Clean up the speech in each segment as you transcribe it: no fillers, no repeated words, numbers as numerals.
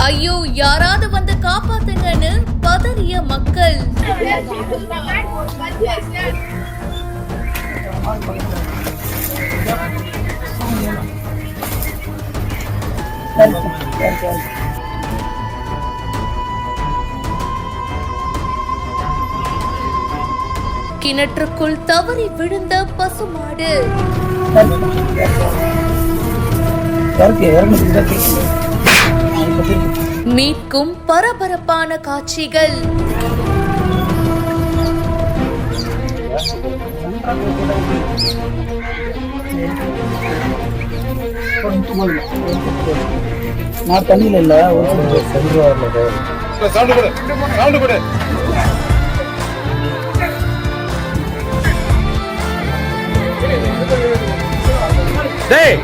ஐயோ யாராவது வந்து காப்பாத்துங்கன்னு பதறிய மக்கள். கிணற்றுக்குள் தவறி விழுந்த பசுமாடு. மீட்கும் பரபரப்பான காட்சிகள். தண்ணியில இல்ல டேய்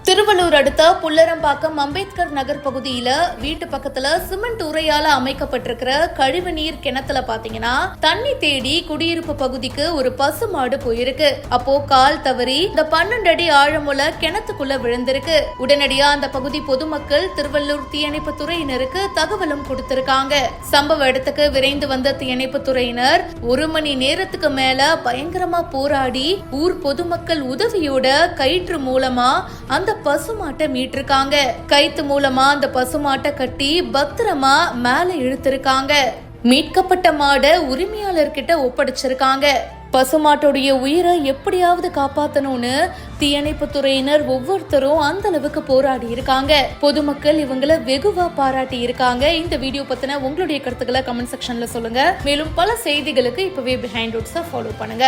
திருவள்ளூர் அடுத்த புல்லரம்பாக்கம் அம்பேத்கர் நகர் பகுதியில வீட்டு பக்கத்துல சிமெண்ட் உரையால அமைக்கப்பட்டிருக்கிற கழிவுநீர் கிணத்துல பாத்தீங்கன்னா தண்ணி தேடி குடியிருப்பு பகுதிக்கு ஒரு பசுமாடு போயிருக்கு. அப்போ கால் தவறி இந்த 12 அடி ஆழமுள்ள கிணத்துக்குள்ள விழுந்திருக்கு. உடனடியா அந்த பகுதி பொதுமக்கள் திருவள்ளூர் தீயணைப்பு துறையினருக்கு தகவலும் கொடுத்திருக்காங்க. சம்பவ இடத்துக்கு விரைந்து வந்த தீயணைப்பு துறையினர் 1 மணி நேரத்துக்கு மேல பயங்கரமா போராடி ஊர் பொதுமக்கள் உதவியோட கயிற்று மூலமா அந்த பசுமாட்டை மீட்டிருக்காங்க. கைத்து மூலமா அந்த பசுமாட்டை கட்டி பத்திரமா மேல இழுத்திருக்காங்க. மீட்கப்பட்ட மாடை உரிமையாளர்கிட்ட ஒப்படைச்சிருக்காங்க. பசுமாட்டோடைய உயிரை எப்படியாவது காப்பாத்தணும்னு தீயணைப்பு துறையினர் ஒவ்வொருத்தரும் அந்த அளவுக்கு போராடி இருக்காங்க. பொதுமக்கள் இவங்களை வெகுவா பாராட்டி இருக்காங்க. இந்த வீடியோ பத்தின உங்களுடைய கருத்துக்களை கமெண்ட் செக்ஷன்ல சொல்லுங்க. மேலும் பல செய்திகளுக்கு இப்பவே பிஹைண்ட் ரூட்ஸை ஃபாலோ பண்ணுங்க.